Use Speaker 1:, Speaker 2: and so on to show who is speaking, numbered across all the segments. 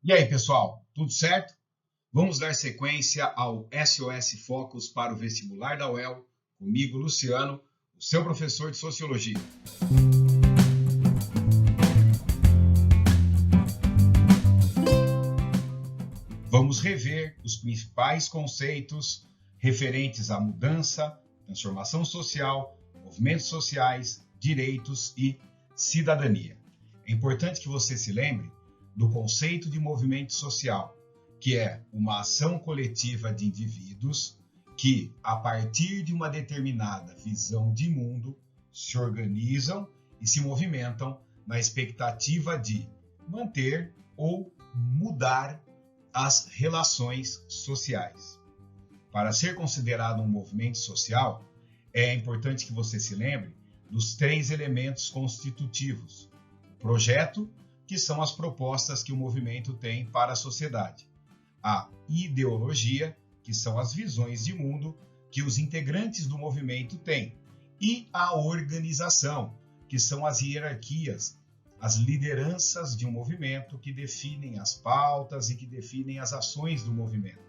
Speaker 1: E aí, pessoal, tudo certo? Vamos dar sequência ao SOS Focus para o vestibular da UEL, comigo, Luciano, o seu professor de Sociologia. Vamos rever os principais conceitos referentes à mudança, transformação social, movimentos sociais, direitos e cidadania. É importante que você se lembre do conceito de movimento social, que é uma ação coletiva de indivíduos que, a partir de uma determinada visão de mundo, se organizam e se movimentam na expectativa de manter ou mudar as relações sociais. Para ser considerado um movimento social, é importante que você se lembre dos 3 elementos constitutivos: o projeto, que são as propostas que o movimento tem para a sociedade; a ideologia, que são as visões de mundo que os integrantes do movimento têm; e a organização, que são as hierarquias, as lideranças de um movimento que definem as pautas e que definem as ações do movimento.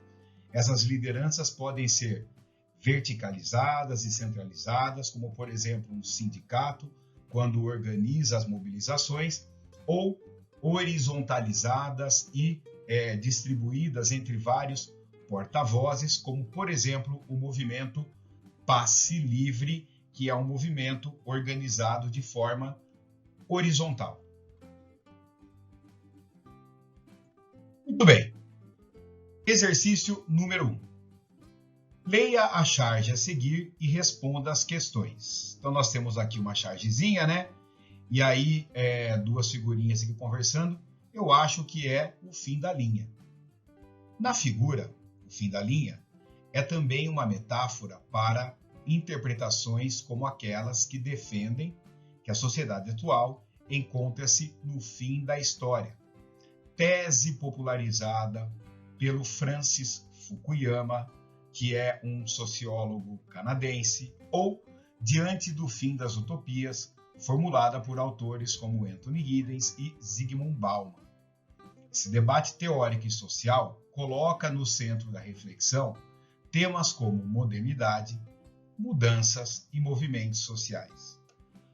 Speaker 1: Essas lideranças podem ser verticalizadas e centralizadas, como, por exemplo, um sindicato, quando organiza as mobilizações, ou horizontalizadas e distribuídas entre vários porta-vozes, como, por exemplo, o movimento Passe Livre, que é um movimento organizado de forma horizontal. Muito bem. Exercício número 1. Leia a charge a seguir e responda as questões. Então, nós temos aqui uma chargezinha, né? E aí, 2 figurinhas aqui conversando. Eu acho que é o fim da linha. Na figura, o fim da linha é também uma metáfora para interpretações como aquelas que defendem que a sociedade atual encontra-se no fim da história. Tese popularizada pelo Francis Fukuyama, que é um sociólogo canadense, ou diante do fim das utopias, formulada por autores como Anthony Giddens e Zygmunt Bauman. Esse debate teórico e social coloca no centro da reflexão temas como modernidade, mudanças e movimentos sociais.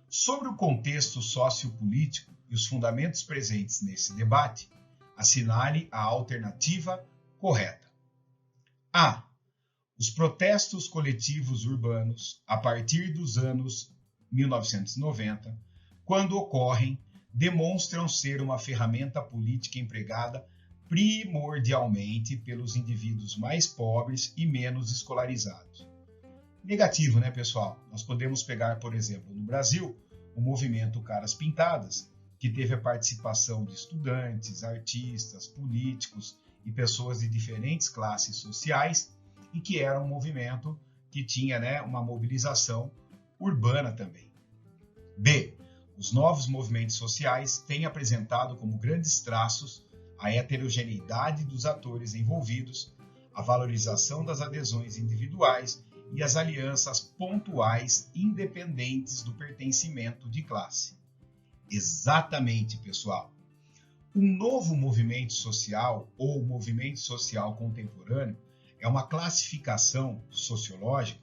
Speaker 1: Sobre o contexto sociopolítico e os fundamentos presentes nesse debate, assinale a alternativa correta. A. Os protestos coletivos urbanos, a partir dos anos 1990, quando ocorrem, demonstram ser uma ferramenta política empregada primordialmente pelos indivíduos mais pobres e menos escolarizados. Negativo, né, pessoal? Nós podemos pegar, por exemplo, no Brasil, o movimento Caras Pintadas, que teve a participação de estudantes, artistas, políticos e pessoas de diferentes classes sociais, e que era um movimento que tinha, né, uma mobilização urbana também. B. Os novos movimentos sociais têm apresentado como grandes traços a heterogeneidade dos atores envolvidos, a valorização das adesões individuais e as alianças pontuais independentes do pertencimento de classe. Exatamente, pessoal. Um novo movimento social ou movimento social contemporâneo é uma classificação sociológica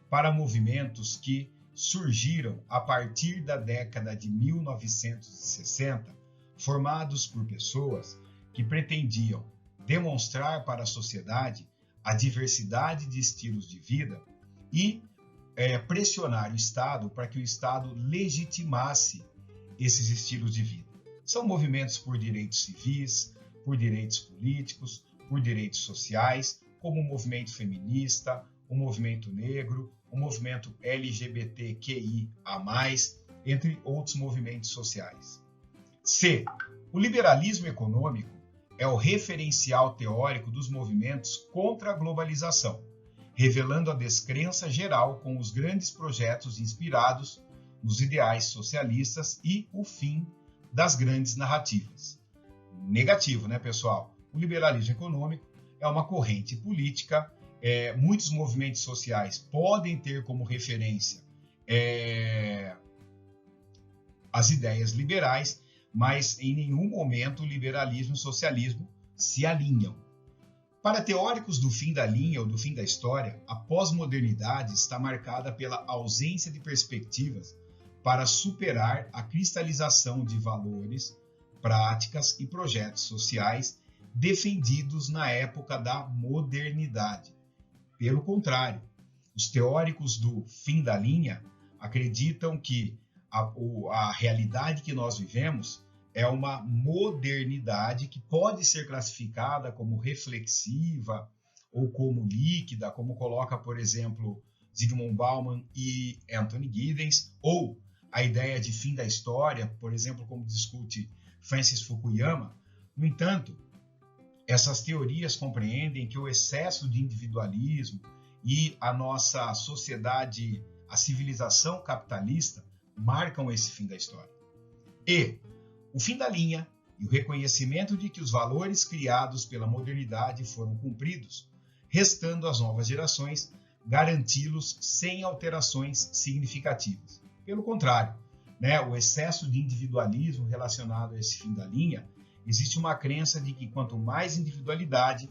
Speaker 1: para movimentos que surgiram a partir da década de 1960, formados por pessoas que pretendiam demonstrar para a sociedade a diversidade de estilos de vida e pressionar o Estado para que o Estado legitimasse esses estilos de vida. São movimentos por direitos civis, por direitos políticos, por direitos sociais, como o movimento feminista, o movimento negro, o movimento LGBTQIA+, entre outros movimentos sociais. C. O liberalismo econômico é o referencial teórico dos movimentos contra a globalização, revelando a descrença geral com os grandes projetos inspirados nos ideais socialistas e o fim das grandes narrativas. Negativo, né, pessoal? O liberalismo econômico é uma corrente política. Muitos movimentos sociais podem ter como referência as ideias liberais, mas em nenhum momento o liberalismo e o socialismo se alinham. Para teóricos do fim da linha ou do fim da história, a pós-modernidade está marcada pela ausência de perspectivas para superar a cristalização de valores, práticas e projetos sociais defendidos na época da modernidade. Pelo contrário, os teóricos do fim da linha acreditam que a realidade que nós vivemos é uma modernidade que pode ser classificada como reflexiva ou como líquida, como coloca, por exemplo, Zygmunt Bauman e Anthony Giddens, ou a ideia de fim da história, por exemplo, como discute Francis Fukuyama. No entanto, essas teorias compreendem que o excesso de individualismo e a nossa sociedade, a civilização capitalista, marcam esse fim da história. E o fim da linha e o reconhecimento de que os valores criados pela modernidade foram cumpridos, restando às novas gerações garanti-los sem alterações significativas. Pelo contrário, o excesso de individualismo relacionado a esse fim da linha, existe uma crença de que quanto mais individualidade,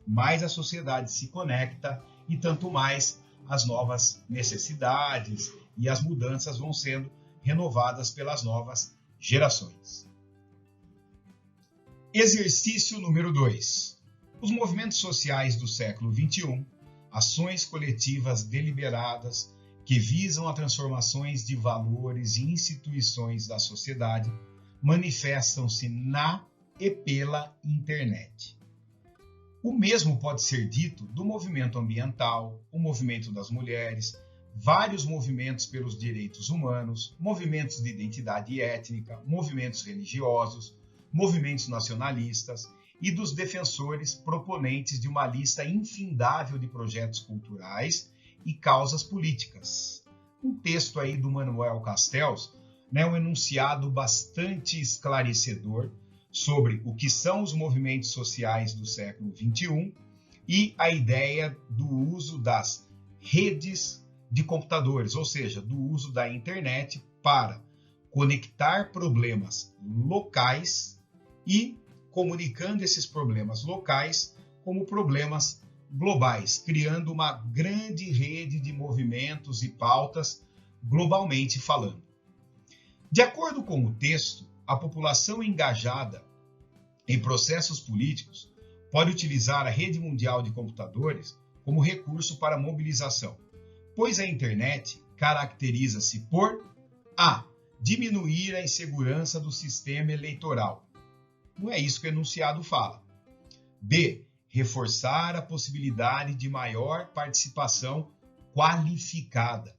Speaker 1: mais a sociedade se conecta e tanto mais as novas necessidades e as mudanças vão sendo renovadas pelas novas gerações. Exercício número 2. Os movimentos sociais do século XXI, ações coletivas deliberadas que visam a transformações de valores e instituições da sociedade, manifestam-se na e pela internet. O mesmo pode ser dito do movimento ambiental, o movimento das mulheres, vários movimentos pelos direitos humanos, movimentos de identidade étnica, movimentos religiosos, movimentos nacionalistas e dos defensores proponentes de uma lista infindável de projetos culturais e causas políticas. Um texto aí do Manuel Castells, um enunciado bastante esclarecedor sobre o que são os movimentos sociais do século XXI e a ideia do uso das redes de computadores, ou seja, do uso da internet para conectar problemas locais e comunicando esses problemas locais como problemas globais, criando uma grande rede de movimentos e pautas globalmente falando. De acordo com o texto, a população engajada em processos políticos pode utilizar a rede mundial de computadores como recurso para mobilização, pois a internet caracteriza-se por a. Diminuir a insegurança do sistema eleitoral. Não é isso que o enunciado fala. B. Reforçar a possibilidade de maior participação qualificada.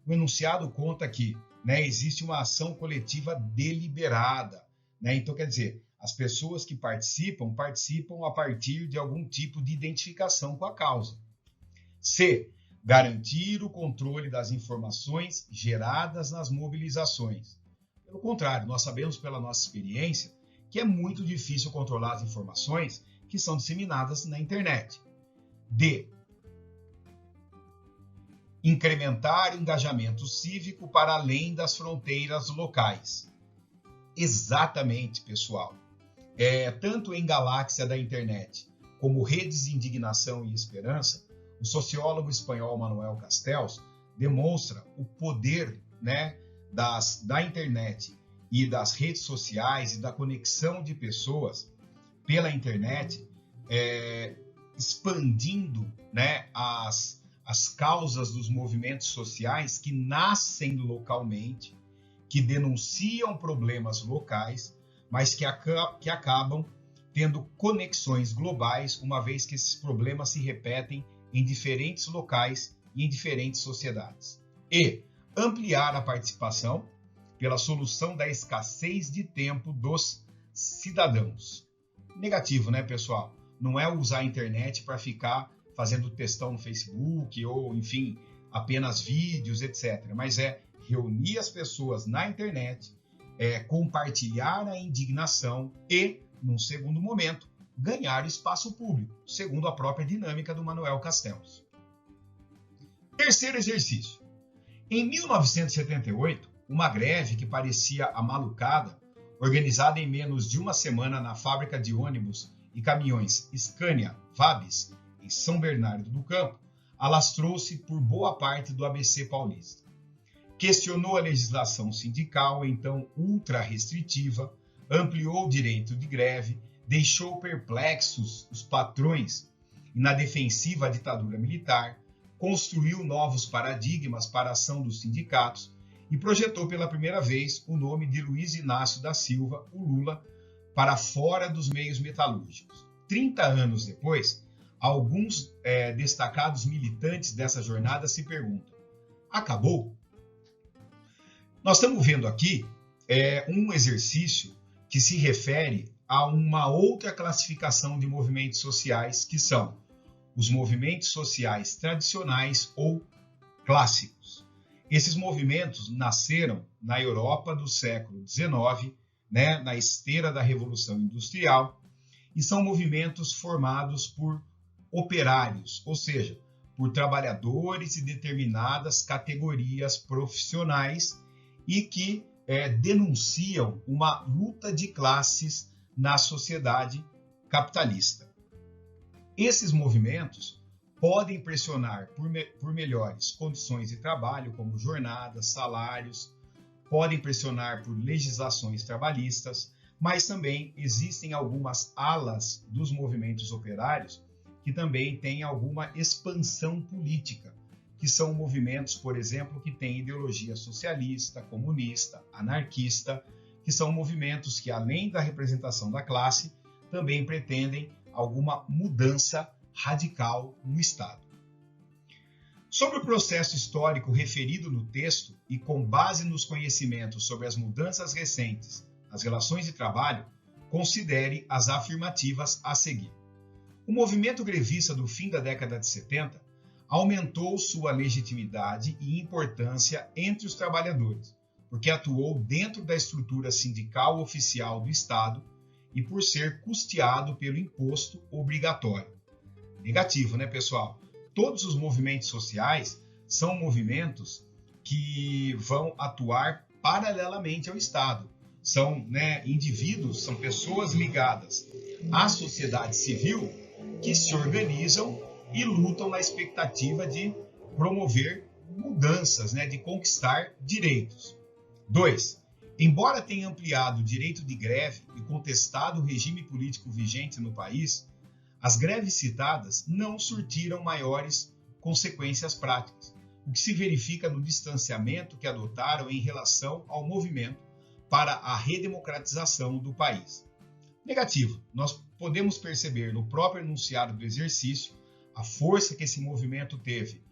Speaker 1: O enunciado conta que existe uma ação coletiva deliberada. Então, quer dizer, as pessoas que participam a partir de algum tipo de identificação com a causa. C. Garantir o controle das informações geradas nas mobilizações. Pelo contrário, nós sabemos pela nossa experiência que é muito difícil controlar as informações que são disseminadas na internet. D. Incrementar o engajamento cívico para além das fronteiras locais. Exatamente, pessoal. Tanto em Galáxia da Internet como Redes de Indignação e Esperança, o sociólogo espanhol Manuel Castells demonstra o poder da internet e das redes sociais e da conexão de pessoas pela internet, expandindo as causas dos movimentos sociais que nascem localmente, que denunciam problemas locais, mas que acabam tendo conexões globais, uma vez que esses problemas se repetem em diferentes locais e em diferentes sociedades. E ampliar a participação pela solução da escassez de tempo dos cidadãos. Negativo, pessoal? Não é usar a internet para ficar fazendo textão no Facebook ou, enfim, apenas vídeos, etc. Mas é reunir as pessoas na internet, compartilhar a indignação e, num segundo momento, ganhar espaço público, segundo a própria dinâmica do Manuel Castells. Terceiro exercício. Em 1978, uma greve que parecia amalucada, organizada em menos de uma semana na fábrica de ônibus e caminhões Scania Vabis, em São Bernardo do Campo, alastrou-se por boa parte do ABC paulista. Questionou a legislação sindical, então ultra restritiva, ampliou o direito de greve, deixou perplexos os patrões e na defensiva a ditadura militar, construiu novos paradigmas para a ação dos sindicatos e projetou pela primeira vez o nome de Luiz Inácio da Silva, o Lula, para fora dos meios metalúrgicos. 30 anos depois, alguns destacados militantes dessa jornada se perguntam: acabou? Nós estamos vendo aqui um exercício que se refere a uma outra classificação de movimentos sociais, que são os movimentos sociais tradicionais ou clássicos. Esses movimentos nasceram na Europa do século XIX, na esteira da Revolução Industrial, e são movimentos formados por operários, ou seja, por trabalhadores de determinadas categorias profissionais e que denunciam uma luta de classes na sociedade capitalista. Esses movimentos podem pressionar por melhores condições de trabalho, como jornadas, salários, podem pressionar por legislações trabalhistas, mas também existem algumas alas dos movimentos operários que também têm alguma expansão política, que são movimentos, por exemplo, que têm ideologia socialista, comunista, anarquista, que são movimentos que, além da representação da classe, também pretendem alguma mudança radical no Estado. Sobre o processo histórico referido no texto e com base nos conhecimentos sobre as mudanças recentes nas relações de trabalho, considere as afirmativas a seguir. O movimento grevista do fim da década de 70 aumentou sua legitimidade e importância entre os trabalhadores, porque atuou dentro da estrutura sindical oficial do Estado e por ser custeado pelo imposto obrigatório. Negativo, né, pessoal? Todos os movimentos sociais são movimentos que vão atuar paralelamente ao Estado. São indivíduos, são pessoas ligadas à sociedade civil que se organizam e lutam na expectativa de promover mudanças, de conquistar direitos. 2. Embora tenha ampliado o direito de greve e contestado o regime político vigente no país, as greves citadas não surtiram maiores consequências práticas, o que se verifica no distanciamento que adotaram em relação ao movimento para a redemocratização do país. Negativo, nós podemos perceber no próprio enunciado do exercício a força que esse movimento teve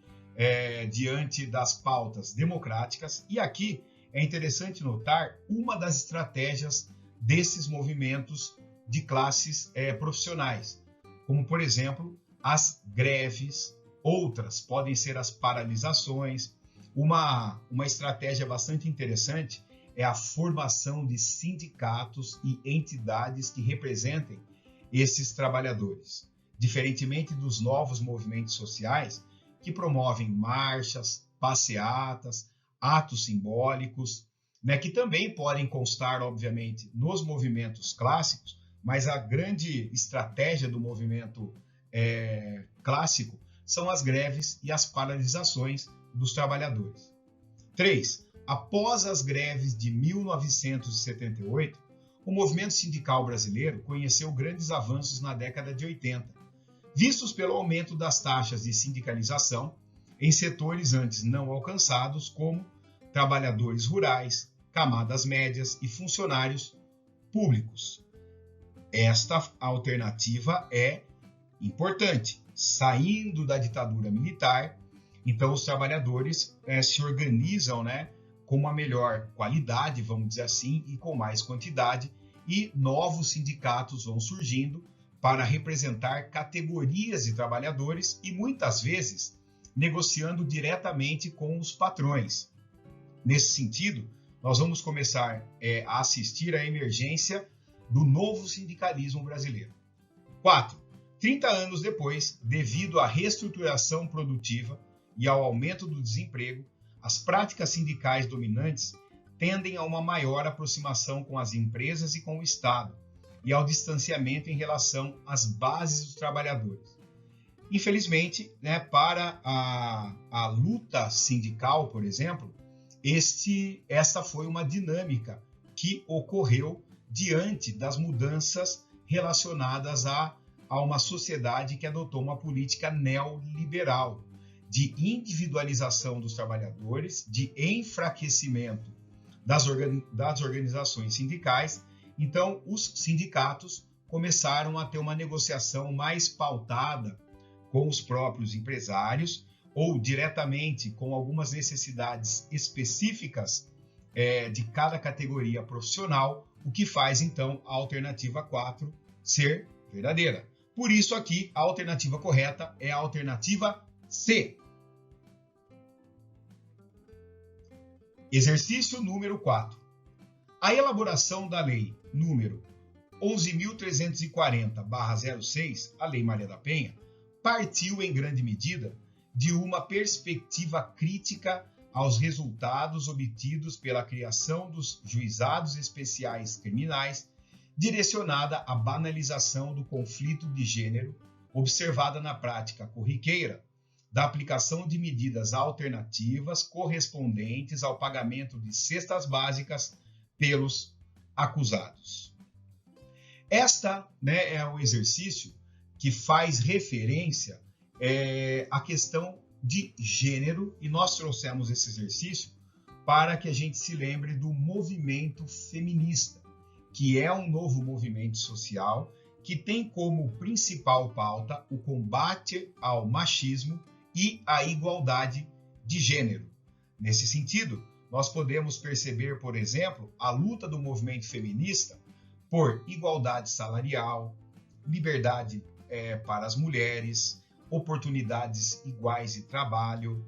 Speaker 1: diante das pautas democráticas, e aqui é interessante notar uma das estratégias desses movimentos de classes profissionais, como, por exemplo, as greves. Outras podem ser as paralisações. Uma estratégia bastante interessante é a formação de sindicatos e entidades que representem esses trabalhadores, diferentemente dos novos movimentos sociais que promovem marchas, passeatas, atos simbólicos, que também podem constar, obviamente, nos movimentos clássicos, mas a grande estratégia do movimento clássico são as greves e as paralisações dos trabalhadores. 3. Após as greves de 1978, o movimento sindical brasileiro conheceu grandes avanços na década de 80, vistos pelo aumento das taxas de sindicalização em setores antes não alcançados, como trabalhadores rurais, camadas médias e funcionários públicos. Esta alternativa é importante. Saindo da ditadura militar, então os trabalhadores se organizam com uma melhor qualidade, vamos dizer assim, e com mais quantidade, e novos sindicatos vão surgindo para representar categorias de trabalhadores e muitas vezes negociando diretamente com os patrões. Nesse sentido, nós vamos começar a assistir à emergência do novo sindicalismo brasileiro. 4. 30 anos depois, devido à reestruturação produtiva e ao aumento do desemprego, as práticas sindicais dominantes tendem a uma maior aproximação com as empresas e com o Estado, e ao distanciamento em relação às bases dos trabalhadores. Infelizmente, né, para a luta sindical, por exemplo, essa foi uma dinâmica que ocorreu diante das mudanças relacionadas a uma sociedade que adotou uma política neoliberal de individualização dos trabalhadores, de enfraquecimento das organizações sindicais. Então, os sindicatos começaram a ter uma negociação mais pautada com os próprios empresários ou diretamente com algumas necessidades específicas de cada categoria profissional, o que faz, então, a alternativa 4 ser verdadeira. Por isso, aqui, a alternativa correta é a alternativa C. Exercício número 4. A elaboração da lei número 11.340/06, a Lei Maria da Penha, partiu em grande medida de uma perspectiva crítica aos resultados obtidos pela criação dos juizados especiais criminais, direcionada à banalização do conflito de gênero, observada na prática corriqueira, da aplicação de medidas alternativas correspondentes ao pagamento de cestas básicas pelos acusados. Esta, né, é um exercício que faz referência à questão de gênero, e nós trouxemos esse exercício para que a gente se lembre do movimento feminista, que é um novo movimento social que tem como principal pauta o combate ao machismo e à igualdade de gênero. Nesse sentido, nós podemos perceber, por exemplo, a luta do movimento feminista por igualdade salarial, liberdade para as mulheres, oportunidades iguais de trabalho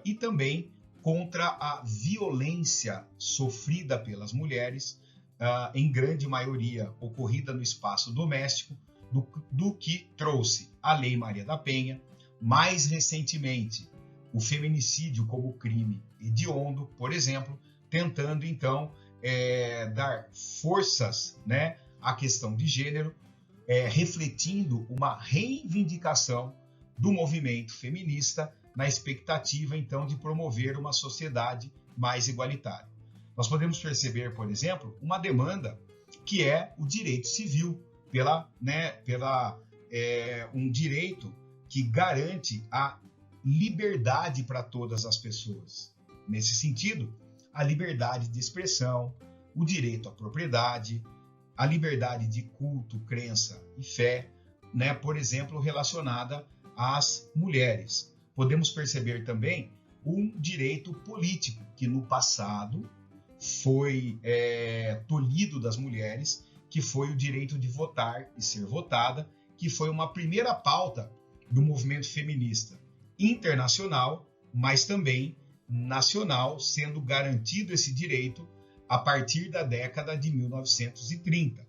Speaker 1: e também contra a violência sofrida pelas mulheres, em grande maioria ocorrida no espaço doméstico, do que trouxe a Lei Maria da Penha, mais recentemente o feminicídio como crime hediondo, por exemplo, tentando então dar forças, né, à questão de gênero, refletindo uma reivindicação do movimento feminista na expectativa, então, de promover uma sociedade mais igualitária. Nós podemos perceber, por exemplo, uma demanda que é o direito civil, um direito que garante a liberdade para todas as pessoas. Nesse sentido, a liberdade de expressão, o direito à propriedade, a liberdade de culto, crença e fé, né, por exemplo, relacionada às mulheres. Podemos perceber também um direito político que no passado foi tolhido das mulheres, que foi o direito de votar e ser votada, que foi uma primeira pauta do movimento feminista internacional, mas também nacional, sendo garantido esse direito a partir da década de 1930.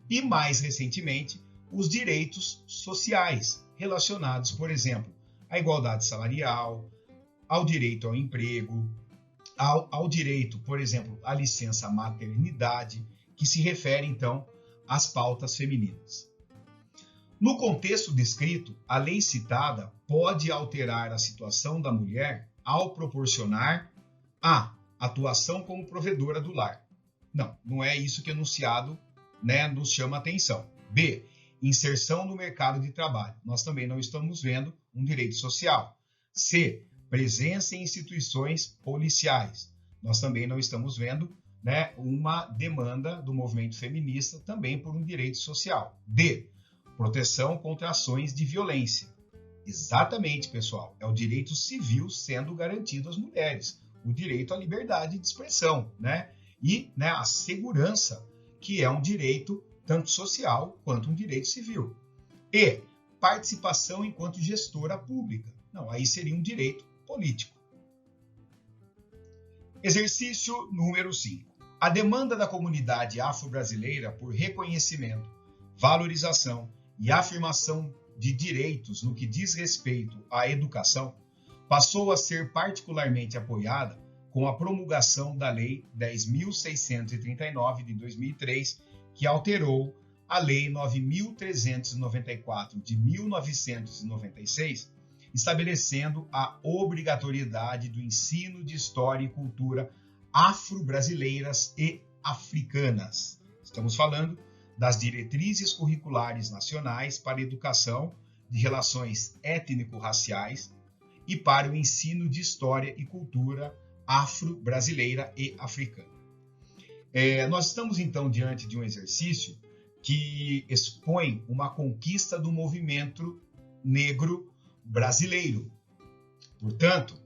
Speaker 1: E, mais recentemente, os direitos sociais relacionados, por exemplo, à igualdade salarial, ao direito ao emprego, ao direito, por exemplo, à licença maternidade, que se refere, então, às pautas femininas. No contexto descrito, a lei citada pode alterar a situação da mulher ao proporcionar a atuação como provedora do lar. Não é isso que o enunciado, né, nos chama a atenção. B, inserção no mercado de trabalho. Nós também não estamos vendo um direito social. C, presença em instituições policiais. Nós também não estamos vendo, né, uma demanda do movimento feminista também por um direito social. D, proteção contra ações de violência. Exatamente, pessoal, é o direito civil sendo garantido às mulheres, o direito à liberdade de expressão, né? E, né, a segurança, que é um direito tanto social quanto um direito civil. E participação enquanto gestora pública. Não, aí seria um direito político. Exercício número 5. A demanda da comunidade afro-brasileira por reconhecimento, valorização e afirmação de direitos no que diz respeito à educação passou a ser particularmente apoiada com a promulgação da Lei 10.639 de 2003, que alterou a Lei 9.394 de 1996, estabelecendo a obrigatoriedade do ensino de história e cultura afro-brasileiras e africanas. Estamos falando das diretrizes curriculares nacionais para a educação de relações étnico-raciais e para o ensino de história e cultura afro-brasileira e africana. Nós estamos, então, diante de um exercício que expõe uma conquista do movimento negro brasileiro. Portanto,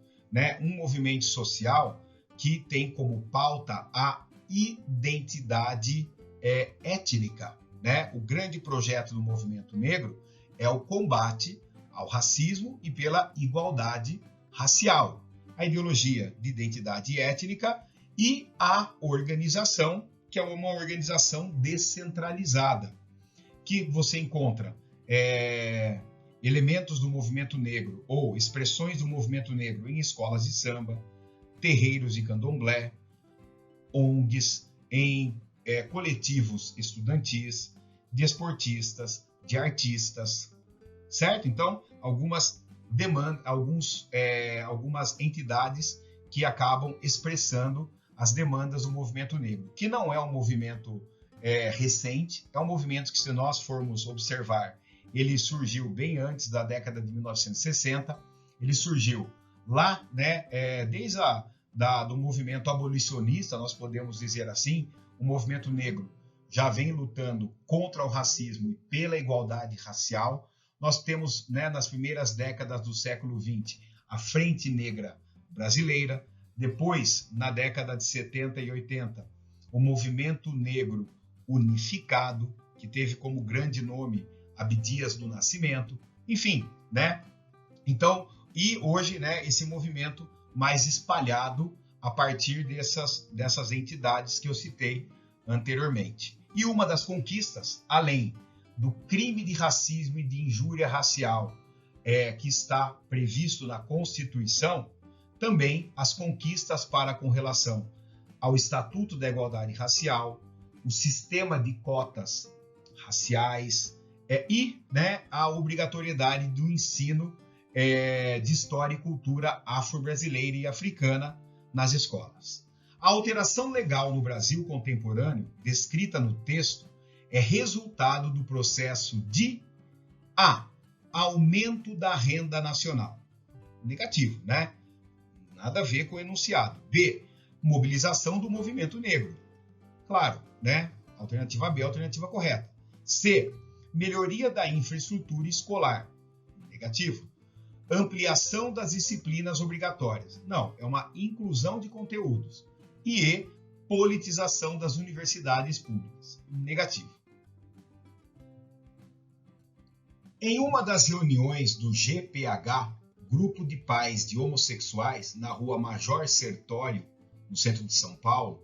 Speaker 1: um movimento social que tem como pauta a identidade étnica. O grande projeto do movimento negro é o combate ao racismo e pela igualdade racial, a ideologia de identidade étnica e a organização, que é uma organização descentralizada, que você encontra elementos do movimento negro ou expressões do movimento negro em escolas de samba, terreiros de candomblé, ONGs, em coletivos estudantis, de esportistas, de artistas, certo? Então, algumas entidades que acabam expressando as demandas do movimento negro, que não é um movimento recente, é um movimento que, se nós formos observar, ele surgiu bem antes da década de 1960, ele surgiu lá, desde do movimento abolicionista, nós podemos dizer assim, o movimento negro já vem lutando contra o racismo e pela igualdade racial. Nós temos, nas primeiras décadas do século XX, a Frente Negra Brasileira. Depois, na década de 70 e 80, o Movimento Negro Unificado, que teve como grande nome Abdias do Nascimento. Enfim, Então, e hoje, esse movimento mais espalhado a partir dessas entidades que eu citei anteriormente. E uma das conquistas, além do crime de racismo e de injúria racial que está previsto na Constituição, também as conquistas com relação ao Estatuto da Igualdade Racial, o sistema de cotas raciais e a obrigatoriedade do ensino de história e cultura afro-brasileira e africana nas escolas. A alteração legal no Brasil contemporâneo, descrita no texto, é resultado do processo de A. Aumento da renda nacional. Negativo, Nada a ver com o enunciado. B. Mobilização do movimento negro. Claro, Alternativa B, alternativa correta. C. Melhoria da infraestrutura escolar. Negativo. Ampliação das disciplinas obrigatórias. Não, é uma inclusão de conteúdos. E E. Politização das universidades públicas. Negativo. Em uma das reuniões do GPH, Grupo de Pais de Homossexuais, na rua Major Sertório, no centro de São Paulo,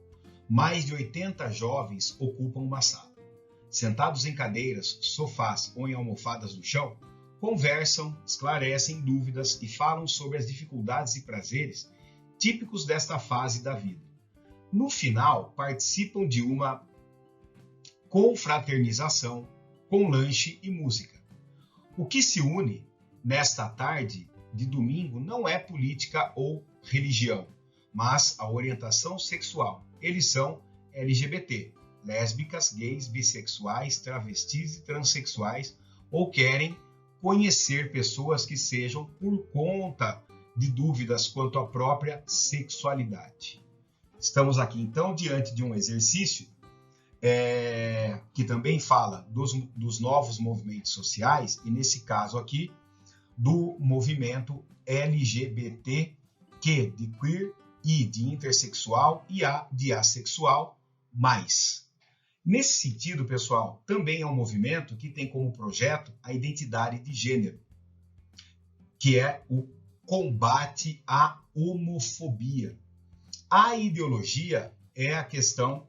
Speaker 1: mais de 80 jovens ocupam uma sala. Sentados em cadeiras, sofás ou em almofadas no chão, conversam, esclarecem dúvidas e falam sobre as dificuldades e prazeres típicos desta fase da vida. No final, participam de uma confraternização com lanche e música. O que se une nesta tarde de domingo não é política ou religião, mas a orientação sexual. Eles são LGBT, lésbicas, gays, bissexuais, travestis e transexuais, ou querem conhecer pessoas que sejam por conta de dúvidas quanto à própria sexualidade. Estamos aqui, então, diante de um exercício que também fala dos novos movimentos sociais, e nesse caso aqui, do movimento LGBTQ, de queer, I de intersexual e A de assexual, mais. Nesse sentido, pessoal, também é um movimento que tem como projeto a identidade de gênero, que é o combate à homofobia. A ideologia é a questão,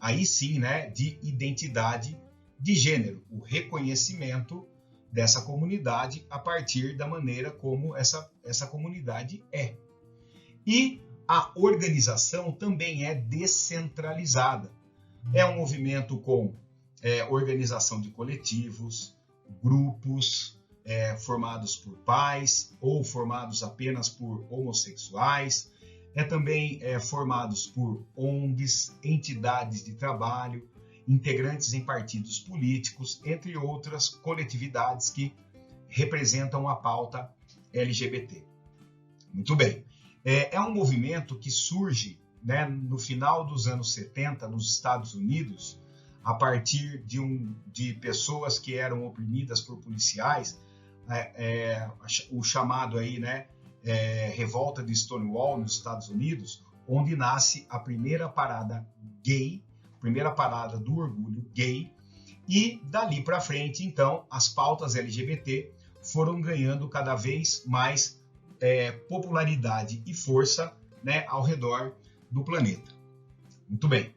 Speaker 1: aí sim, de identidade de gênero, o reconhecimento dessa comunidade a partir da maneira como essa comunidade é. E a organização também é descentralizada. É um movimento com organização de coletivos, grupos formados por pais ou formados apenas por homossexuais, também formados por ONGs, entidades de trabalho, integrantes em partidos políticos, entre outras coletividades que representam a pauta LGBT. Muito bem. É um movimento que surge, né, no final dos anos 70 nos Estados Unidos, a partir de pessoas que eram oprimidas por policiais, o chamado aí, né, revolta de Stonewall nos Estados Unidos, onde nasce a primeira parada gay, primeira parada do orgulho gay, e dali para frente, então, as pautas LGBT foram ganhando cada vez mais popularidade e força, né, ao redor do planeta. Muito bem.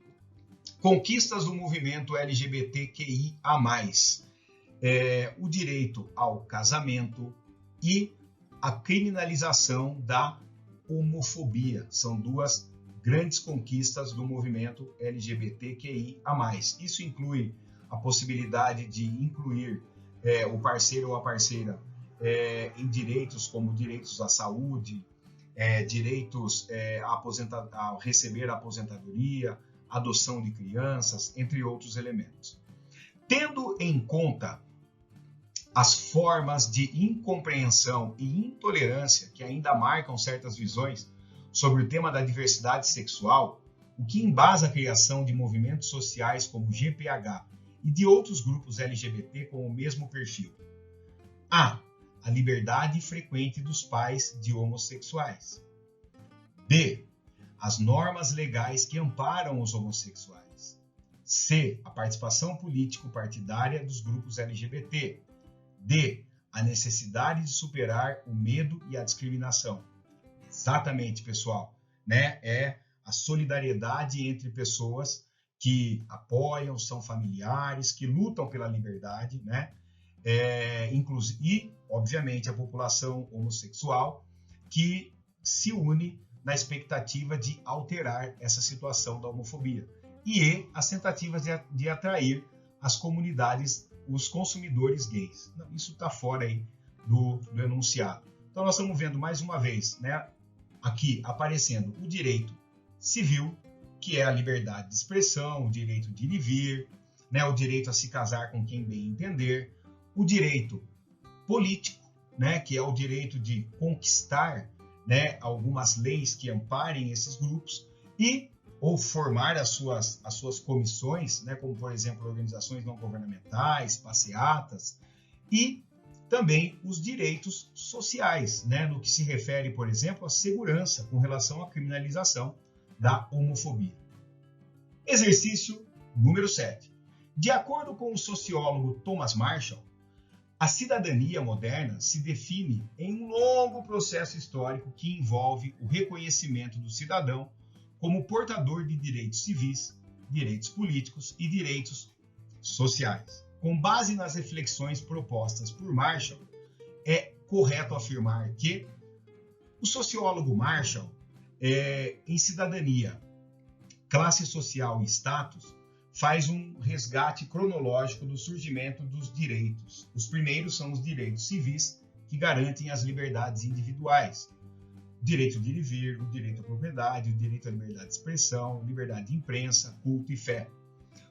Speaker 1: Conquistas do movimento LGBTQIA+, o direito ao casamento e a criminalização da homofobia. São duas grandes conquistas do movimento LGBTQIA+. Isso inclui a possibilidade de incluir o parceiro ou a parceira em direitos como direitos à saúde, direitos a receber a aposentadoria, adoção de crianças, entre outros elementos. Tendo em conta as formas de incompreensão e intolerância que ainda marcam certas visões sobre o tema da diversidade sexual, o que embasa a criação de movimentos sociais como o GPH e de outros grupos LGBT com o mesmo perfil. A liberdade frequente dos pais de homossexuais. B. As normas legais que amparam os homossexuais. C. A participação político-partidária dos grupos LGBT. D. A necessidade de superar o medo e a discriminação. Exatamente, pessoal, né? É a solidariedade entre pessoas que apoiam, são familiares, que lutam pela liberdade, né? E, obviamente, a população homossexual que se une na expectativa de alterar essa situação da homofobia. E as tentativas de atrair as comunidades, os consumidores gays. Não, isso está fora aí do enunciado. Então, nós estamos vendo mais uma vez, né, aqui aparecendo o direito civil, que é a liberdade de expressão, o direito de ir e vir, né, o direito a se casar com quem bem entender, o direito político, né, que é o direito de conquistar, né, algumas leis que amparem esses grupos ou formar as suas comissões, né, como, por exemplo, organizações não governamentais, passeatas, e também os direitos sociais, né, no que se refere, por exemplo, à segurança com relação à criminalização da homofobia. Exercício número 7. De acordo com o sociólogo Thomas Marshall, a cidadania moderna se define em um longo processo histórico que envolve o reconhecimento do cidadão como portador de direitos civis, direitos políticos e direitos sociais. Com base nas reflexões propostas por Marshall, é correto afirmar que o sociólogo Marshall, em Cidadania, Classe Social e Status, faz um resgate cronológico do surgimento dos direitos. Os primeiros são os direitos civis, que garantem as liberdades individuais. O direito de ir e vir, o direito à propriedade, o direito à liberdade de expressão, liberdade de imprensa, culto e fé.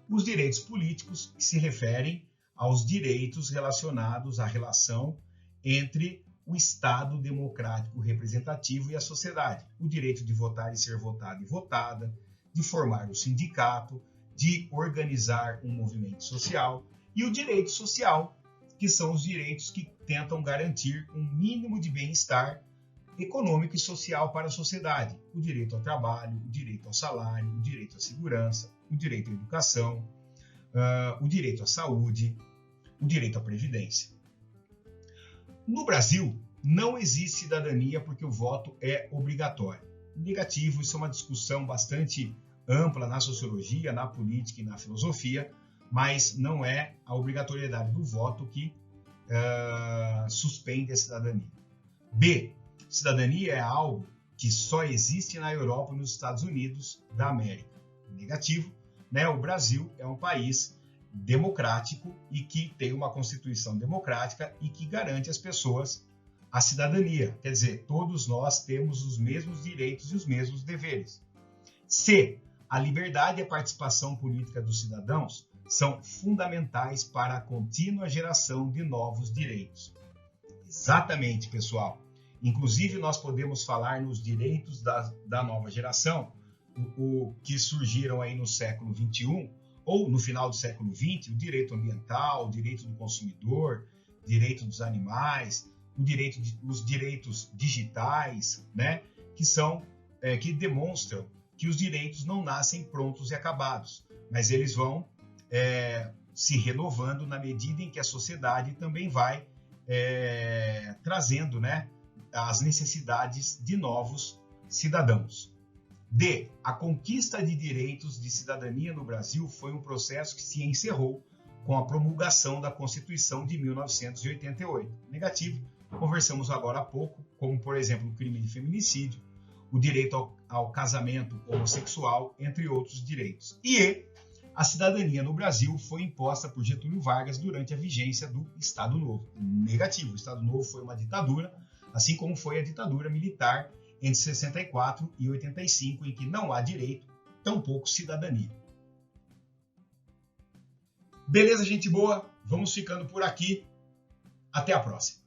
Speaker 1: Os direitos políticos, que se referem aos direitos relacionados à relação entre o Estado democrático representativo e a sociedade. O direito de votar e ser votado e votada, de formar um sindicato, de organizar um movimento social, e o direito social, que são os direitos que tentam garantir um mínimo de bem-estar econômico e social para a sociedade. O direito ao trabalho, o direito ao salário, o direito à segurança, o direito à educação, o direito à saúde, o direito à previdência. No Brasil, não existe cidadania porque o voto é obrigatório. Negativo, isso é uma discussão bastante ampla na sociologia, na política e na filosofia, mas não é a obrigatoriedade do voto que suspende a cidadania. B. Cidadania é algo que só existe na Europa e nos Estados Unidos da América. Negativo, né? O Brasil é um país democrático e que tem uma Constituição democrática e que garante às pessoas a cidadania. Quer dizer, todos nós temos os mesmos direitos e os mesmos deveres. C. A liberdade e a participação política dos cidadãos são fundamentais para a contínua geração de novos direitos. Exatamente, pessoal. Inclusive, nós podemos falar nos direitos da nova geração, o que surgiram aí no século XXI, ou no final do século XX, o direito ambiental, o direito do consumidor, direito dos animais, os direitos digitais, né, que demonstram que os direitos não nascem prontos e acabados, mas eles vão se renovando na medida em que a sociedade também vai trazendo, né, as necessidades de novos cidadãos. D. A conquista de direitos de cidadania no Brasil foi um processo que se encerrou com a promulgação da Constituição de 1988. Negativo, conversamos agora há pouco, como, por exemplo, o crime de feminicídio, o direito ao casamento homossexual, entre outros direitos. E a cidadania no Brasil foi imposta por Getúlio Vargas durante a vigência do Estado Novo. Negativo, o Estado Novo foi uma ditadura, assim como foi a ditadura militar entre 64 e 85, em que não há direito, tampouco cidadania. Beleza, gente boa? Vamos ficando por aqui. Até a próxima.